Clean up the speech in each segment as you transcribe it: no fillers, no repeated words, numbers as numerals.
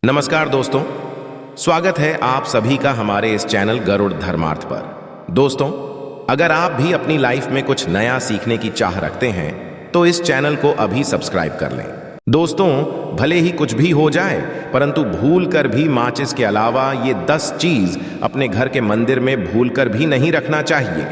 नमस्कार दोस्तों, स्वागत है आप सभी का हमारे इस चैनल गरुड़ धर्मार्थ पर। दोस्तों, अगर आप भी अपनी लाइफ में कुछ नया सीखने की चाह रखते हैं तो इस चैनल को अभी सब्सक्राइब कर लें। दोस्तों, भले ही कुछ भी हो जाए परंतु भूल कर भी माचिस के अलावा ये 10 चीज अपने घर के मंदिर में भूल कर भी नहीं रखना चाहिए।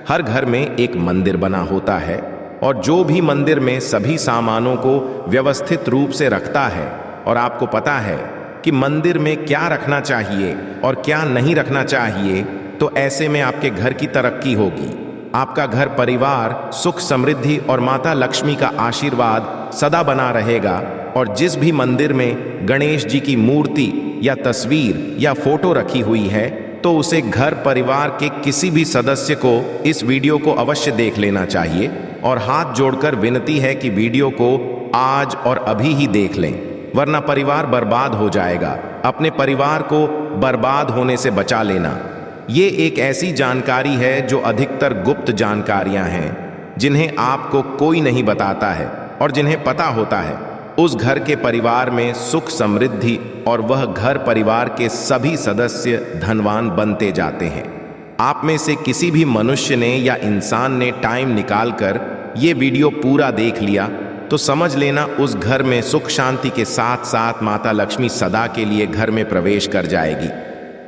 हर घर में एक मंदिर बना होता है और जो भी मंदिर में सभी सामानों को व्यवस्थित रूप से रखता है और आपको पता है कि मंदिर में क्या रखना चाहिए और क्या नहीं रखना चाहिए, तो ऐसे में आपके घर की तरक्की होगी। आपका घर परिवार सुख समृद्धि और माता लक्ष्मी का आशीर्वाद सदा बना रहेगा। और जिस भी मंदिर में गणेश जी की मूर्ति या तस्वीर या फोटो रखी हुई है तो उसे घर परिवार के किसी भी सदस्य को इस वीडियो को अवश्य देख लेना चाहिए। और हाथ जोड़कर विनती है कि वीडियो को आज और अभी ही देख लें, वरना परिवार बर्बाद हो जाएगा। अपने परिवार को बर्बाद होने से बचा लेना। ये एक ऐसी जानकारी है जो अधिकतर गुप्त जानकारियां हैं जिन्हें आपको कोई नहीं बताता है, और जिन्हें पता होता है उस घर के परिवार में सुख समृद्धि और वह घर परिवार के सभी सदस्य धनवान बनते जाते हैं। आप में से किसी भी मनुष्य ने या इंसान ने टाइम निकालकर ये वीडियो पूरा देख लिया तो समझ लेना उस घर में सुख शांति के साथ साथ माता लक्ष्मी सदा के लिए घर में प्रवेश कर जाएगी।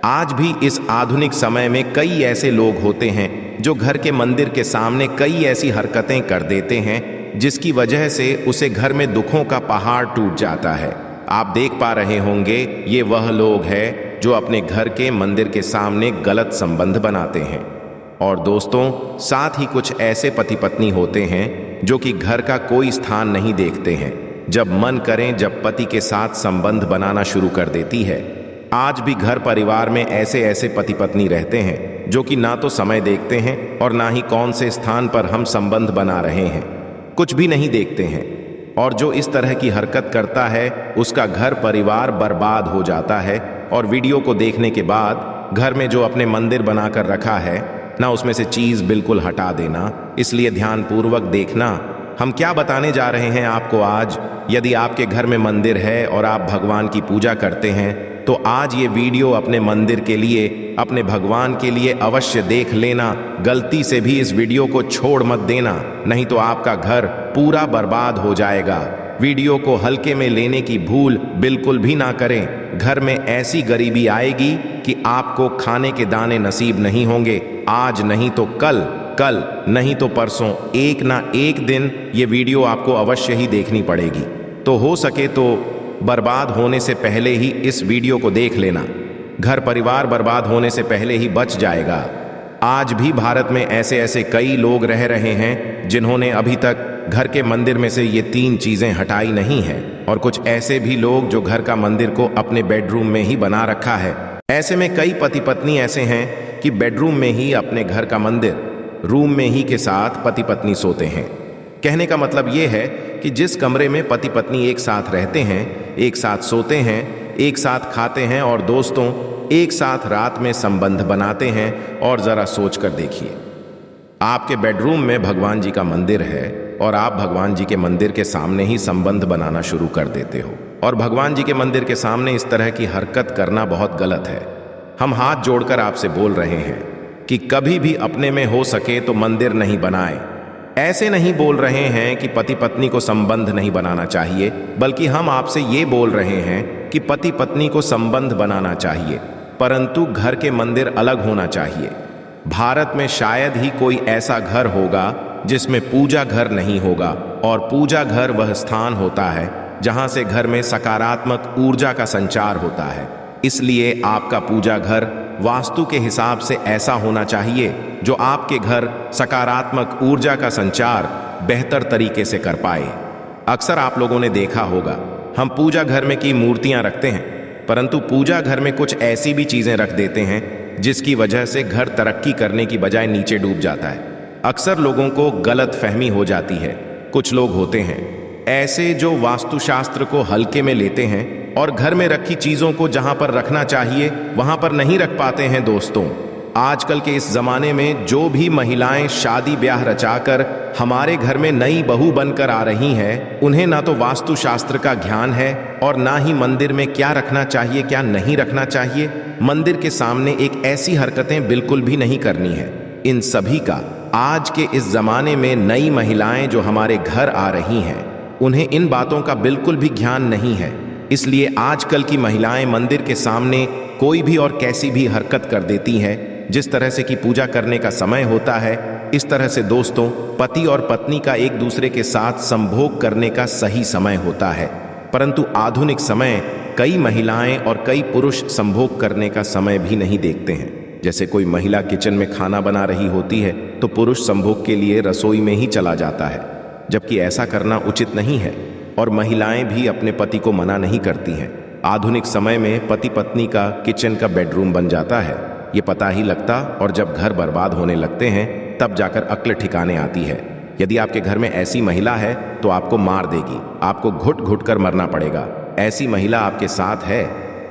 आज भी इस आधुनिक समय में कई ऐसे लोग होते हैं जो घर के मंदिर के सामने कई ऐसी हरकतें कर देते हैं जिसकी वजह से उसे घर में दुखों का पहाड़ टूट जाता है। आप देख पा रहे होंगे ये वह लोग हैं जो अपने घर के मंदिर के सामने गलत संबंध बनाते हैं। और दोस्तों, साथ ही कुछ ऐसे पति पत्नी होते हैं जो कि घर का कोई स्थान नहीं देखते हैं। जब मन करें जब पति के साथ संबंध बनाना शुरू कर देती है। आज भी घर परिवार में ऐसे ऐसे पति पत्नी रहते हैं जो कि ना तो समय देखते हैं और ना ही कौन से स्थान पर हम संबंध बना रहे हैं, कुछ भी नहीं देखते हैं। और जो इस तरह की हरकत करता है उसका घर परिवार बर्बाद हो जाता है। और वीडियो को देखने के बाद घर में जो अपने मंदिर बनाकर रखा है ना उसमें से चीज बिल्कुल हटा देना। इसलिए ध्यानपूर्वक देखना हम क्या बताने जा रहे हैं आपको आज। यदि आपके घर में मंदिर है और आप भगवान की पूजा करते हैं तो आज ये वीडियो अपने मंदिर के लिए, अपने भगवान के लिए अवश्य देख लेना। गलती से भी इस वीडियो को छोड़ मत देना, नहीं तो आपका घर पूरा बर्बाद हो जाएगा। वीडियो को हल्के में लेने की भूल बिल्कुल भी ना करें। घर में ऐसी गरीबी आएगी कि आपको खाने के दाने नसीब नहीं होंगे। आज नहीं तो कल, कल नहीं तो परसों, एक ना एक दिन ये वीडियो आपको अवश्य ही देखनी पड़ेगी। तो हो सके तो बर्बाद होने से पहले ही इस वीडियो को देख लेना। घर परिवार बर्बाद होने से पहले ही बच जाएगा। आज भी भारत में ऐसे ऐसे कई लोग रह रहे हैं जिन्होंने अभी तक घर के मंदिर में से ये 3 चीजें हटाई नहीं है। और कुछ ऐसे भी लोग जो घर का मंदिर को अपने बेडरूम में ही बना रखा है। ऐसे में कई पति पत्नी ऐसे हैं कि बेडरूम में ही अपने घर का मंदिर, रूम में ही के साथ पति पत्नी सोते हैं। कहने का मतलब ये है कि जिस कमरे में पति पत्नी एक साथ रहते हैं, एक साथ सोते हैं, एक साथ खाते हैं और दोस्तों एक साथ रात में संबंध बनाते हैं। और जरा सोच कर देखिए, आपके बेडरूम में भगवान जी का मंदिर है और आप भगवान जी के मंदिर के सामने ही संबंध बनाना शुरू कर देते हो। और भगवान जी के मंदिर के सामने इस तरह की हरकत करना बहुत गलत है। हम हाथ जोड़कर आपसे बोल रहे हैं कि कभी भी अपने में हो सके तो मंदिर नहीं बनाएं। ऐसे नहीं बोल रहे हैं कि पति पत्नी को संबंध नहीं बनाना चाहिए, बल्कि हम आपसे ये बोल रहे हैं कि पति पत्नी को संबंध बनाना चाहिए, परंतु घर के मंदिर अलग होना चाहिए। भारत में शायद ही कोई ऐसा घर होगा जिसमें पूजा घर नहीं होगा। और पूजा घर वह स्थान होता है जहां से घर में सकारात्मक ऊर्जा का संचार होता है। इसलिए आपका पूजा घर वास्तु के हिसाब से ऐसा होना चाहिए जो आपके घर सकारात्मक ऊर्जा का संचार बेहतर तरीके से कर पाए। अक्सर आप लोगों ने देखा होगा हम पूजा घर में की मूर्तियां रखते हैं, परंतु पूजा घर में कुछ ऐसी भी चीजें रख देते हैं जिसकी वजह से घर तरक्की करने की बजाय नीचे डूब जाता है। अक्सर लोगों को गलत फहमी हो जाती है। कुछ लोग होते हैं ऐसे जो वास्तुशास्त्र को हल्के में लेते हैं और घर में रखी चीजों को जहां पर रखना चाहिए वहां पर नहीं रख पाते हैं। दोस्तों, आजकल के इस जमाने में जो भी महिलाएं शादी ब्याह रचाकर हमारे घर में नई बहू बनकर आ रही हैं, उन्हें ना तो वास्तुशास्त्र का ज्ञान है और ना ही मंदिर में क्या रखना चाहिए क्या नहीं रखना चाहिए। मंदिर के सामने एक ऐसी हरकतें बिल्कुल भी नहीं करनी है। इन सभी का आज के इस जमाने में नई महिलाएं जो हमारे घर आ रही हैं, उन्हें इन बातों का बिल्कुल भी ज्ञान नहीं है। इसलिए आजकल की महिलाएं मंदिर के सामने कोई भी और कैसी भी हरकत कर देती हैं। जिस तरह से कि पूजा करने का समय होता है, इस तरह से दोस्तों पति और पत्नी का एक दूसरे के साथ संभोग करने का सही समय होता है। परंतु आधुनिक समय कई महिलाएं और कई पुरुष संभोग करने का समय भी नहीं देखते हैं। जैसे कोई महिला किचन में खाना बना रही होती है तो पुरुष संभोग के लिए रसोई में ही चला जाता है, जबकि ऐसा करना उचित नहीं है और महिलाएं भी अपने पति को मना नहीं करती हैं। आधुनिक समय में पति पत्नी का किचन का बेडरूम बन जाता है, ये पता ही लगता, और जब घर बर्बाद होने लगते हैं तब जाकर अक्ल ठिकाने आती है। यदि आपके घर में ऐसी महिला है तो आपको मार देगी, आपको घुट घुट कर मरना पड़ेगा। ऐसी महिला आपके साथ है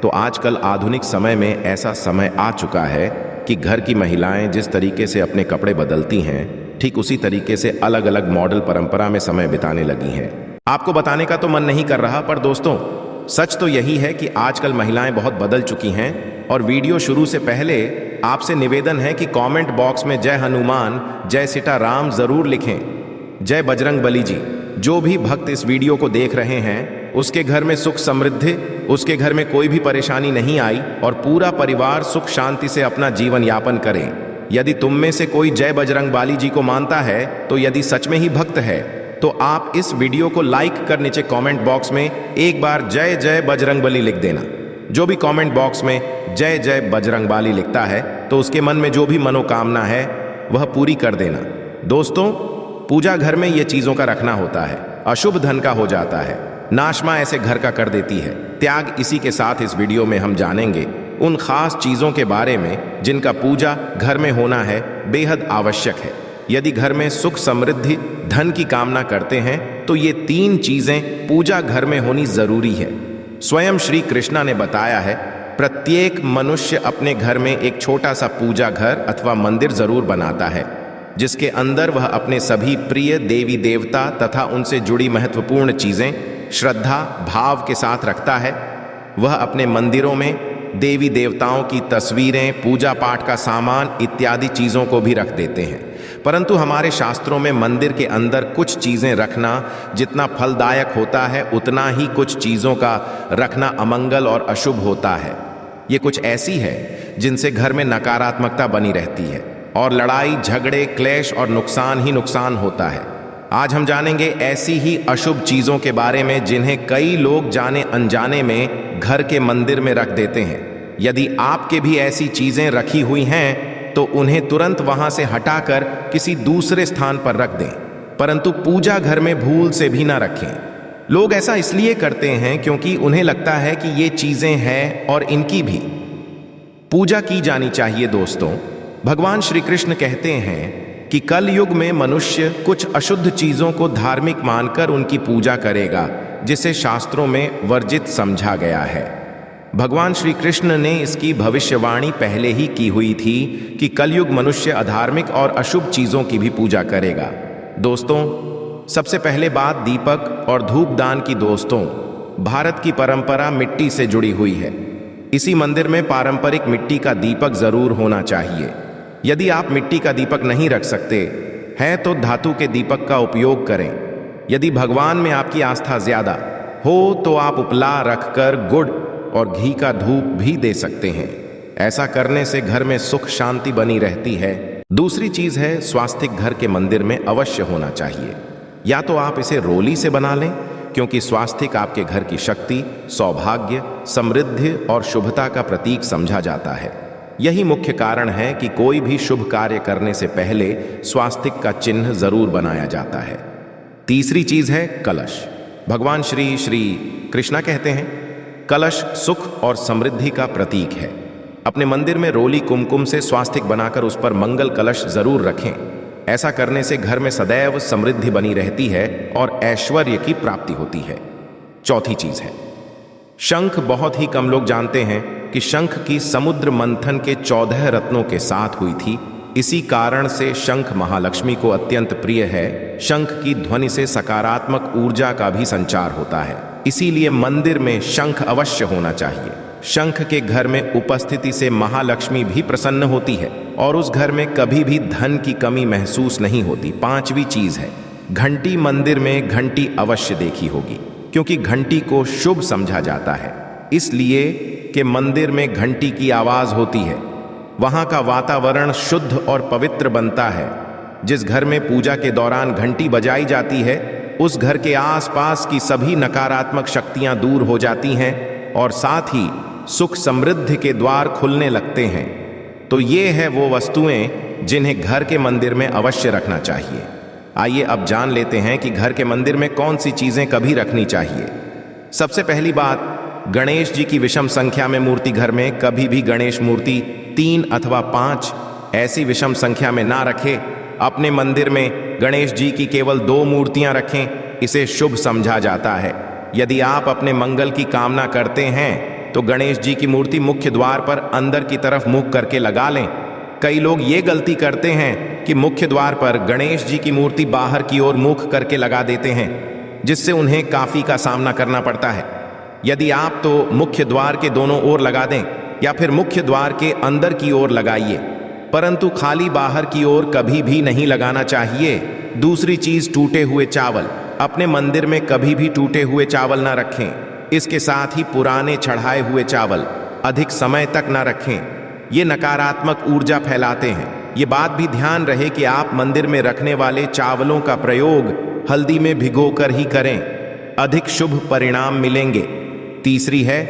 तो आजकल आधुनिक समय में ऐसा समय आ चुका है कि घर की महिलाएं जिस तरीके से अपने कपड़े बदलती हैं, ठीक उसी तरीके से अलग अलग मॉडल परंपरा में समय बिताने लगी हैं। आपको बताने का तो मन नहीं कर रहा, पर दोस्तों सच तो यही है कि आजकल महिलाएं बहुत बदल चुकी हैं। और वीडियो शुरू से पहले आपसे निवेदन है कि कमेंट बॉक्स में जय हनुमान, जय सीताराम जरूर लिखें। जय बजरंग बली जी। जो भी भक्त इस वीडियो को देख रहे हैं उसके घर में सुख समृद्धि, उसके घर में कोई भी परेशानी नहीं आई और पूरा परिवार सुख शांति से अपना जीवन यापन करे। यदि तुम में से कोई जय बजरंग बली जी को मानता है, तो यदि सच में ही भक्त है तो आप इस वीडियो को लाइक कर नीचे कमेंट बॉक्स में एक बार जय जय बजरंग बली लिख देना। जो भी कमेंट बॉक्स में जय जय बजरंग बली लिखता है तो उसके मन में जो भी मनोकामना है वह पूरी कर देना। दोस्तों पूजा घर में ये चीजों का रखना होता है, अशुभ धन का हो जाता है, नाशमा ऐसे घर का कर देती है। त्याग इसी के साथ इस वीडियो में हम जानेंगे उन खास चीजों के बारे में जिनका पूजा घर में होना है बेहद आवश्यक है। यदि घर में सुख समृद्धि धन की कामना करते हैं तो ये 3 चीजें पूजा घर में होनी जरूरी है। स्वयं श्री कृष्णा ने बताया है, प्रत्येक मनुष्य अपने घर में एक छोटा सा पूजा घर अथवा मंदिर जरूर बनाता है, जिसके अंदर वह अपने सभी प्रिय देवी देवता तथा उनसे जुड़ी महत्वपूर्ण चीजें श्रद्धा भाव के साथ रखता है। वह अपने मंदिरों में देवी देवताओं की तस्वीरें, पूजा पाठ का सामान इत्यादि चीजों को भी रख देते हैं। परंतु हमारे शास्त्रों में मंदिर के अंदर कुछ चीजें रखना जितना फलदायक होता है, उतना ही कुछ चीजों का रखना अमंगल और अशुभ होता है। ये कुछ ऐसी है जिनसे घर में नकारात्मकता बनी रहती है और लड़ाई झगड़े क्लेश और नुकसान ही नुकसान होता है। आज हम जानेंगे ऐसी ही अशुभ चीजों के बारे में जिन्हें कई लोग जाने अनजाने में घर के मंदिर में रख देते हैं। यदि आपके भी ऐसी चीजें रखी हुई हैं तो उन्हें तुरंत वहां से हटाकर किसी दूसरे स्थान पर रख दें, परंतु पूजा घर में भूल से भी ना रखें। लोग ऐसा इसलिए करते हैं क्योंकि उन्हें लगता है कि ये चीजें हैं और इनकी भी पूजा की जानी चाहिए। दोस्तों भगवान श्री कृष्ण कहते हैं कि कल युग में मनुष्य कुछ अशुद्ध चीजों को धार्मिक मानकर उनकी पूजा करेगा, जिसे शास्त्रों में वर्जित समझा गया है। भगवान श्री कृष्ण ने इसकी भविष्यवाणी पहले ही की हुई थी कि कलयुग मनुष्य अधार्मिक और अशुभ चीजों की भी पूजा करेगा। दोस्तों सबसे पहले बात दीपक और धूपदान की। दोस्तों भारत की परंपरा मिट्टी से जुड़ी हुई है। इसी मंदिर में पारंपरिक मिट्टी का दीपक जरूर होना चाहिए। यदि आप मिट्टी का दीपक नहीं रख सकते हैं तो धातु के दीपक का उपयोग करें। यदि भगवान में आपकी आस्था ज्यादा हो तो आप उपला रखकर गुड़ और घी का धूप भी दे सकते हैं। ऐसा करने से घर में सुख शांति बनी रहती है। दूसरी चीज है स्वास्तिक घर के मंदिर में अवश्य होना चाहिए। या तो आप इसे रोली से बना लें, क्योंकि स्वास्तिक आपके घर की शक्ति, सौभाग्य, समृद्धि और शुभता का प्रतीक समझा जाता है। यही मुख्य कारण है कि कोई भी शुभ कार्य करने से पहले स्वास्तिक का चिन्ह जरूर बनाया जाता है। तीसरी चीज है कलश। भगवान श्री कृष्णा कहते हैं कलश सुख और समृद्धि का प्रतीक है। अपने मंदिर में रोली कुमकुम से स्वास्तिक बनाकर उस पर मंगल कलश जरूर रखें। ऐसा करने से घर में सदैव समृद्धि बनी रहती है और ऐश्वर्य की प्राप्ति होती है। चौथी चीज है शंख। बहुत ही कम लोग जानते हैं कि शंख की समुद्र मंथन के 14 रत्नों के साथ हुई थी। इसी कारण से शंख महालक्ष्मी को अत्यंत प्रिय है। शंख की ध्वनि से सकारात्मक ऊर्जा का भी संचार होता है, इसीलिए मंदिर में शंख अवश्य होना चाहिए। शंख के घर में उपस्थिति से महालक्ष्मी भी प्रसन्न होती है और उस घर में कभी भी धन की कमी महसूस नहीं होती। पांचवी चीज है घंटी। मंदिर में घंटी अवश्य देखी होगी, क्योंकि घंटी को शुभ समझा जाता है, इसलिए कि मंदिर में घंटी की आवाज होती है, वहां का वातावरण शुद्ध और पवित्र बनता है। जिस घर में पूजा के दौरान घंटी बजाई जाती है, उस घर के आसपास की सभी नकारात्मक शक्तियां दूर हो जाती हैं और साथ ही सुख समृद्धि के द्वार खुलने लगते हैं। तो ये है वो वस्तुएं जिन्हें घर के मंदिर में अवश्य रखना चाहिए। आइए अब जान लेते हैं कि घर के मंदिर में कौन सी चीजें कभी रखनी चाहिए। सबसे पहली बात, गणेश जी की विषम संख्या में मूर्ति। घर में कभी भी गणेश मूर्ति 3 अथवा 5 ऐसी विषम संख्या में ना रखें। अपने मंदिर में गणेश जी की केवल 2 मूर्तियां रखें, इसे शुभ समझा जाता है। यदि आप अपने मंगल की कामना करते हैं तो गणेश जी की मूर्ति मुख्य द्वार पर अंदर की तरफ मुख करके लगा लें। कई लोग ये गलती करते हैं कि मुख्य द्वार पर गणेश जी की मूर्ति बाहर की ओर मुख करके लगा देते हैं, जिससे उन्हें काफी का सामना करना पड़ता है। यदि आप तो मुख्य द्वार के दोनों ओर लगा दें या फिर मुख्य द्वार के अंदर की ओर लगाइए, परंतु खाली बाहर की ओर कभी भी नहीं लगाना चाहिए। दूसरी चीज, टूटे हुए चावल। अपने मंदिर में कभी भी टूटे हुए चावल ना रखें। इसके साथ ही पुराने चढ़ाए हुए चावल अधिक समय तक ना रखें, ये नकारात्मक ऊर्जा फैलाते हैं। ये बात भी ध्यान रहे कि आप मंदिर में रखने वाले चावलों का प्रयोग हल्दी में भिगोकर ही करें, अधिक शुभ परिणाम मिलेंगे। तीसरी है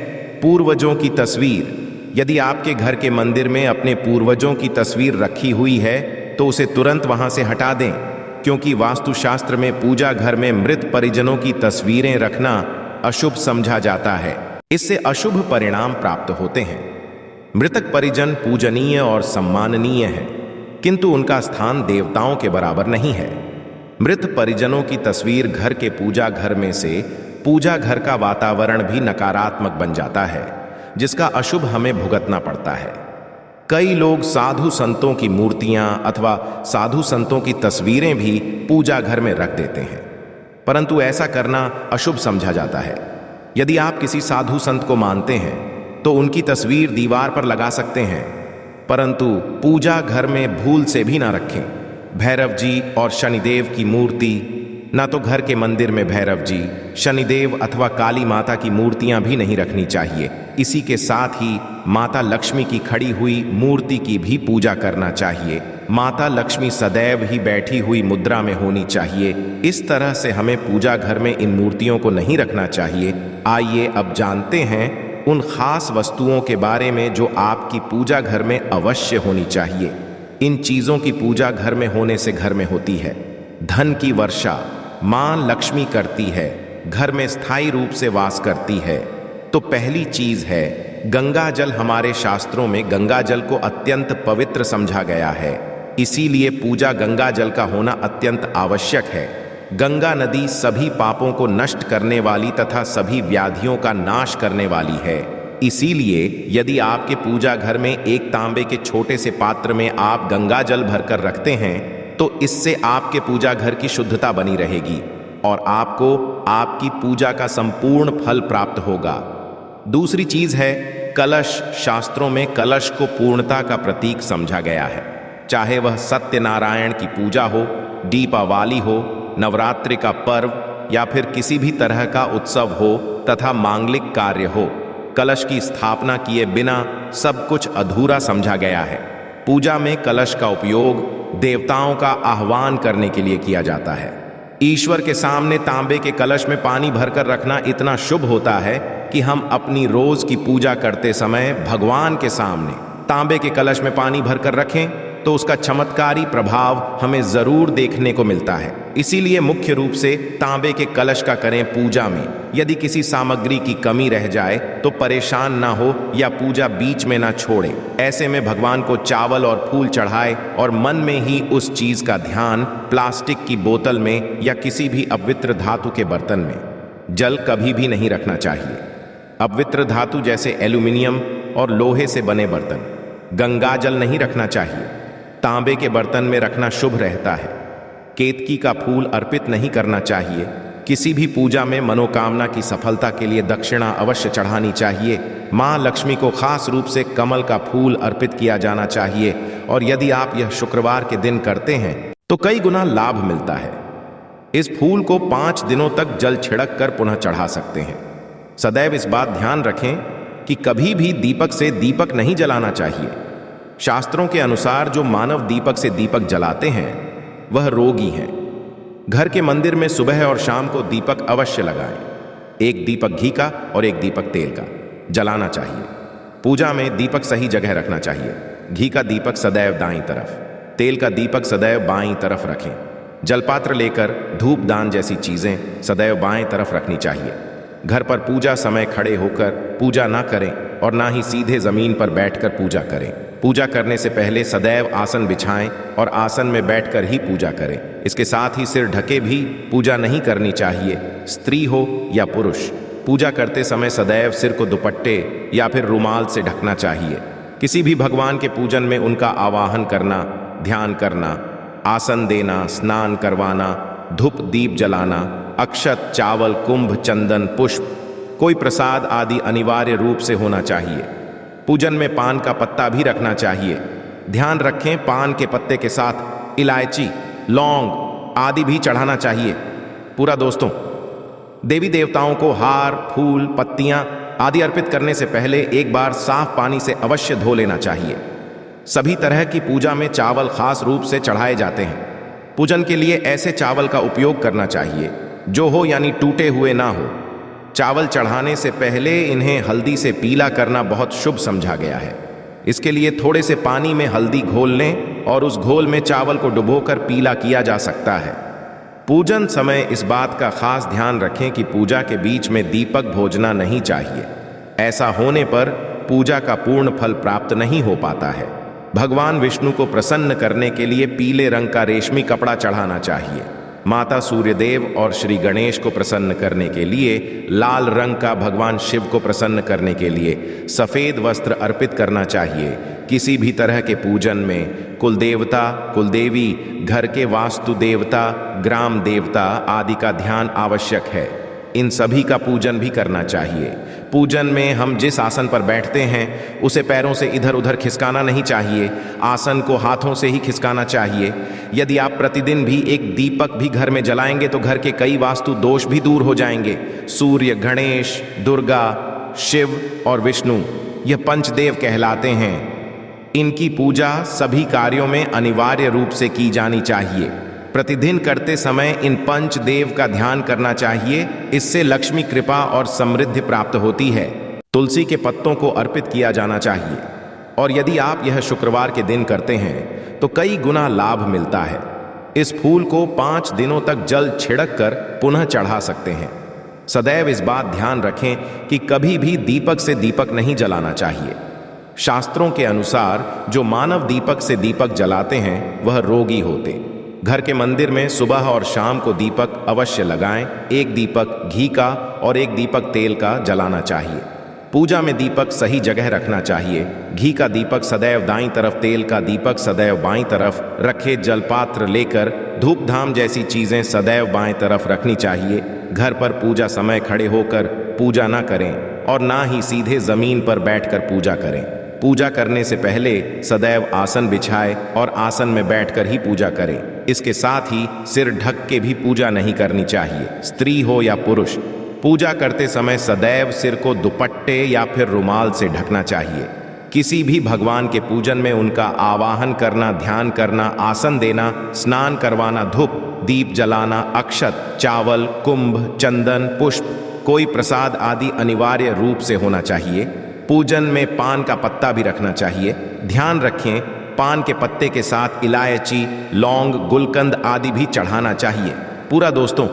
पूर्वजों की तस्वीर। यदि आपके घर के मंदिर में अपने पूर्वजों की तस्वीर रखी हुई है तो उसे तुरंत वहां से हटा दें, क्योंकि वास्तुशास्त्र में पूजा घर में मृत परिजनों की तस्वीरें रखना अशुभ समझा जाता है। इससे अशुभ परिणाम प्राप्त होते हैं। मृतक परिजन पूजनीय और सम्माननीय है, किंतु उनका स्थान देवताओं के बराबर नहीं है। मृत परिजनों की तस्वीर घर के पूजा घर में से पूजा घर का वातावरण भी नकारात्मक बन जाता है, जिसका अशुभ हमें भुगतना पड़ता है। कई लोग साधु संतों की मूर्तियां अथवा साधु संतों की तस्वीरें भी पूजा घर में रख देते हैं, परंतु ऐसा करना अशुभ समझा जाता है। यदि आप किसी साधु संत को मानते हैं तो उनकी तस्वीर दीवार पर लगा सकते हैं, परंतु पूजा घर में भूल से भी ना रखें। भैरव जी और शनिदेव की मूर्ति, ना तो घर के मंदिर में भैरव जी, शनिदेव अथवा काली माता की मूर्तियां भी नहीं रखनी चाहिए। इसी के साथ ही माता लक्ष्मी की खड़ी हुई मूर्ति की भी पूजा करना चाहिए। माता लक्ष्मी सदैव ही बैठी हुई मुद्रा में होनी चाहिए। इस तरह से हमें पूजा घर में इन मूर्तियों को नहीं रखना चाहिए। आइए अब जानते हैं उन खास वस्तुओं के बारे में जो आपकी पूजा घर में अवश्य होनी चाहिए। इन चीजों की पूजा घर में होने से घर में होती है धन की वर्षा। मां लक्ष्मी करती है, घर में स्थायी रूप से वास करती है। तो पहली चीज है गंगा जल। हमारे शास्त्रों में गंगा जल को अत्यंत पवित्र समझा गया है, इसीलिए पूजा गंगा जल का होना अत्यंत आवश्यक है। गंगा नदी सभी पापों को नष्ट करने वाली तथा सभी व्याधियों का नाश करने वाली है। इसीलिए यदि आपके पूजा घर में एक तांबे के छोटे से पात्र में आप गंगा जल भरकर रखते हैं तो इससे आपके पूजा घर की शुद्धता बनी रहेगी और आपको आपकी पूजा का संपूर्ण फल प्राप्त होगा। दूसरी चीज है कलश। शास्त्रों में कलश को पूर्णता का प्रतीक समझा गया है। चाहे वह सत्यनारायण की पूजा हो, दीपावली हो, नवरात्रि का पर्व या फिर किसी भी तरह का उत्सव हो तथा मांगलिक कार्य हो, कलश की स्थापना किए बिना सब कुछ अधूरा समझा गया है। पूजा में कलश का उपयोग देवताओं का आह्वान करने के लिए किया जाता है। ईश्वर के सामने तांबे के कलश में पानी भरकर रखना इतना शुभ होता है कि हम अपनी रोज की पूजा करते समय भगवान के सामने तांबे के कलश में पानी भरकर रखें तो उसका चमत्कारी प्रभाव हमें जरूर देखने को मिलता है। इसीलिए मुख्य रूप से तांबे के कलश का करें पूजा में। यदि किसी सामग्री की कमी रह जाए तो परेशान ना हो या पूजा बीच में ना छोड़े। ऐसे में भगवान को चावल और फूल चढ़ाए और मन में ही उस चीज का ध्यान प्लास्टिक की बोतल में या किसी भी अपवित्र धातु के बर्तन में। जल कभी भी नहीं रखना चाहिए। अपवित्र धातु जैसे एल्यूमिनियम और लोहे से बने बर्तन, गंगा जल नहीं रखना चाहिए। तांबे के बर्तन में रखना शुभ रहता है। केतकी का फूल अर्पित नहीं करना चाहिए। किसी भी पूजा में मनोकामना की सफलता के लिए दक्षिणा अवश्य चढ़ानी चाहिए। मां लक्ष्मी को खास रूप से कमल का फूल अर्पित किया जाना चाहिए और यदि आप यह शुक्रवार के दिन करते हैं तो कई गुना लाभ मिलता है। इस फूल को 5 दिनों तक जल छिड़क कर पुनः चढ़ा सकते हैं। सदैव इस बात ध्यान रखें कि कभी भी दीपक से दीपक नहीं जलाना चाहिए। शास्त्रों के अनुसार जो मानव दीपक से दीपक जलाते हैं वह रोगी हैं। घर के मंदिर में सुबह और शाम को दीपक अवश्य लगाएं। एक दीपक घी का और एक दीपक तेल का जलाना चाहिए। पूजा में दीपक सही जगह रखना चाहिए। घी का दीपक सदैव दाईं तरफ, तेल का दीपक सदैव बाईं तरफ रखें। जलपात्र लेकर धूप दान जैसी चीजें सदैव बाएं तरफ रखनी चाहिए। घर पर पूजा समय खड़े होकर पूजा ना करें और ना ही सीधे जमीन पर बैठकर पूजा करें। पूजा करने से पहले सदैव आसन बिछाएं और आसन में बैठकर ही पूजा करें। इसके साथ ही सिर ढके भी पूजा नहीं करनी चाहिए। स्त्री हो या पुरुष, पूजा करते समय सदैव सिर को दुपट्टे या फिर रुमाल से ढकना चाहिए। किसी भी भगवान के पूजन में उनका आवाहन करना, ध्यान करना, आसन देना, स्नान करवाना, धूप दीप जलाना, अक्षत, चावल, कुंभ, चंदन, पुष्प, कोई प्रसाद आदि अनिवार्य रूप से होना चाहिए। पूजन में पान का पत्ता भी रखना चाहिए। ध्यान रखें, पान के पत्ते के साथ इलायची, लौंग आदि भी चढ़ाना चाहिए। पूरा दोस्तों, देवी देवताओं को हार, फूल, पत्तियां आदि अर्पित करने से पहले एक बार साफ पानी से अवश्य धो लेना चाहिए। सभी तरह की पूजा में चावल खास रूप से चढ़ाए जाते हैं। पूजन के लिए ऐसे चावल का उपयोग करना चाहिए जो हो यानी टूटे हुए ना हो। चावल चढ़ाने से पहले इन्हें हल्दी से पीला करना बहुत शुभ समझा गया है। इसके लिए थोड़े से पानी में हल्दी घोल लें और उस घोल में चावल को डुबोकर पीला किया जा सकता है। पूजन समय इस बात का खास ध्यान रखें कि पूजा के बीच में दीपक भोजना नहीं चाहिए। ऐसा होने पर पूजा का पूर्ण फल प्राप्त नहीं हो पाता है। भगवान विष्णु को प्रसन्न करने के लिए पीले रंग का रेशमी कपड़ा चढ़ाना चाहिए। माता सूर्यदेव और श्री गणेश को प्रसन्न करने के लिए लाल रंग का, भगवान शिव को प्रसन्न करने के लिए सफेद वस्त्र अर्पित करना चाहिए। किसी भी तरह के पूजन में कुल देवता, कुल देवी, घर के वास्तु देवता, ग्राम देवता आदि का ध्यान आवश्यक है। इन सभी का पूजन भी करना चाहिए। पूजन में हम जिस आसन पर बैठते हैं उसे पैरों से इधर उधर खिसकाना नहीं चाहिए। आसन को हाथों से ही खिसकाना चाहिए। यदि आप प्रतिदिन भी एक दीपक भी घर में जलाएंगे तो घर के कई वास्तु दोष भी दूर हो जाएंगे। सूर्य, गणेश, दुर्गा, शिव और विष्णु यह पंचदेव कहलाते हैं। इनकी पूजा सभी कार्यों में अनिवार्य रूप से की जानी चाहिए। प्रतिदिन करते समय इन पंच देव का ध्यान करना चाहिए। इससे लक्ष्मी कृपा और समृद्धि प्राप्त होती है। तुलसी के पत्तों को अर्पित किया जाना चाहिए और यदि आप यह शुक्रवार के दिन करते हैं तो कई गुना लाभ मिलता है। इस फूल को 5 दिनों तक जल छिड़क कर पुनः चढ़ा सकते हैं। सदैव इस बात ध्यान रखें कि कभी भी दीपक से दीपक नहीं जलाना चाहिए। शास्त्रों के अनुसार जो मानव दीपक से दीपक जलाते हैं वह रोगी होते। घर के मंदिर में सुबह और शाम को दीपक अवश्य लगाएं। एक दीपक घी का और एक दीपक तेल का जलाना चाहिए। पूजा में दीपक सही जगह रखना चाहिए। घी का दीपक सदैव दाईं तरफ, तेल का दीपक सदैव बाईं तरफ रखे। जलपात्र लेकर धूप धाम जैसी चीजें सदैव बाएं तरफ रखनी चाहिए। घर पर पूजा समय खड़े होकर पूजा ना करें और ना ही सीधे जमीन पर बैठकर पूजा करें। पूजा करने से पहले सदैव आसन बिछाए और आसन में बैठकर ही पूजा करें। इसके साथ ही सिर ढक के भी पूजा नहीं करनी चाहिए। स्त्री हो या पुरुष, पूजा करते समय सदैव सिर को दुपट्टे या फिर रुमाल से ढकना चाहिए। किसी भी भगवान के पूजन में उनका आवाहन करना, ध्यान करना, आसन देना, स्नान करवाना, धूप दीप जलाना, अक्षत, चावल, कुंभ, चंदन, पुष्प, कोई प्रसाद आदि अनिवार्य रूप से होना चाहिए। पूजन में पान का पत्ता भी रखना चाहिए। ध्यान रखें, पान के पत्ते के साथ इलायची, लौंग, गुलकंद आदि भी चढ़ाना चाहिए। पूरा दोस्तों,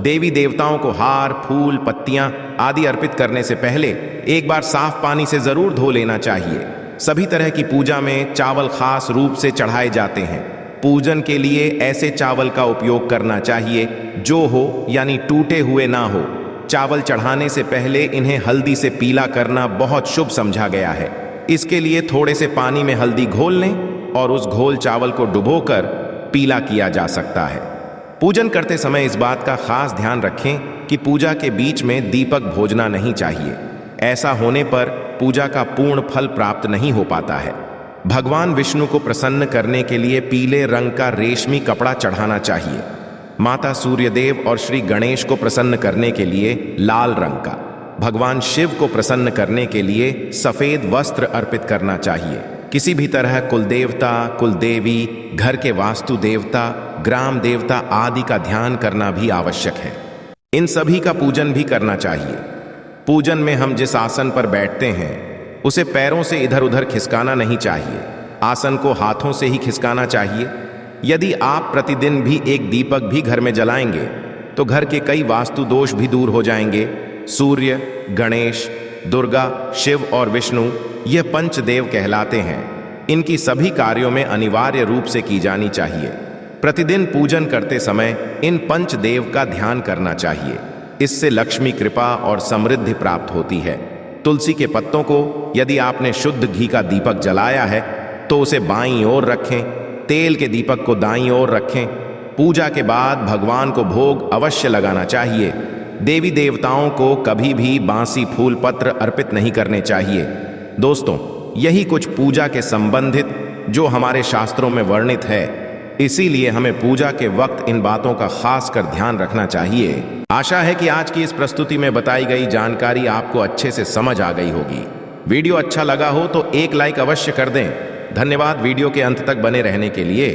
देवी देवताओं को हार, फूल, पत्तियां आदि अर्पित करने से पहले एक बार साफ पानी से जरूर धो लेना चाहिए। सभी तरह की पूजा में चावल खास रूप से चढ़ाए जाते हैं। पूजन के लिए ऐसे चावल का उपयोग करना चाहिए जो हो यानी टूटे हुए ना हो। चावल चढ़ाने से पहले इन्हें हल्दी से पीला करना बहुत शुभ समझा गया है। इसके लिए थोड़े से पानी में हल्दी घोल लें और उस घोल चावल को डुबोकर पीला किया जा सकता है। पूजन करते समय इस बात का खास ध्यान रखें कि पूजा के बीच में दीपक भोजना नहीं चाहिए। ऐसा होने पर पूजा का पूर्ण फल प्राप्त नहीं हो पाता है। भगवान विष्णु को प्रसन्न करने के लिए पीले रंग का रेशमी कपड़ा चढ़ाना चाहिए। माता सूर्यदेव और श्री गणेश को प्रसन्न करने के लिए लाल रंग का, भगवान शिव को प्रसन्न करने के लिए सफेद वस्त्र अर्पित करना चाहिए। किसी भी तरह कुल देवता, कुल देवी, घर के वास्तु देवता, ग्राम देवता आदि का ध्यान करना भी आवश्यक है। इन सभी का पूजन भी करना चाहिए। पूजन में हम जिस आसन पर बैठते हैं उसे पैरों से इधर उधर खिसकाना नहीं चाहिए। आसन को हाथों से ही खिसकाना चाहिए। यदि आप प्रतिदिन भी एक दीपक भी घर में जलाएंगे तो घर के कई वास्तु दोष भी दूर हो जाएंगे। सूर्य, गणेश, दुर्गा, शिव और विष्णु ये पंचदेव कहलाते हैं। इनकी सभी कार्यों में अनिवार्य रूप से की जानी चाहिए। प्रतिदिन पूजन करते समय इन पंचदेव का ध्यान करना चाहिए। इससे लक्ष्मी कृपा और समृद्धि प्राप्त होती है। तुलसी के पत्तों को यदि आपने शुद्ध घी का दीपक जलाया है तो उसे बाईं ओर रखें। तेल के दीपक को दाईं ओर रखें। पूजा के बाद भगवान को भोग अवश्य लगाना चाहिए। देवी देवताओं को कभी भी बांसी फूल पत्र अर्पित नहीं करने चाहिए। दोस्तों, यही कुछ पूजा के संबंधित जो हमारे शास्त्रों में वर्णित है। इसीलिए हमें पूजा के वक्त इन बातों का खास कर ध्यान रखना चाहिए। आशा है कि आज की इस प्रस्तुति में बताई गई जानकारी आपको अच्छे से समझ आ गई होगी। वीडियो अच्छा लगा हो तो एक लाइक अवश्य कर दें। धन्यवाद वीडियो के अंत तक बने रहने के लिए।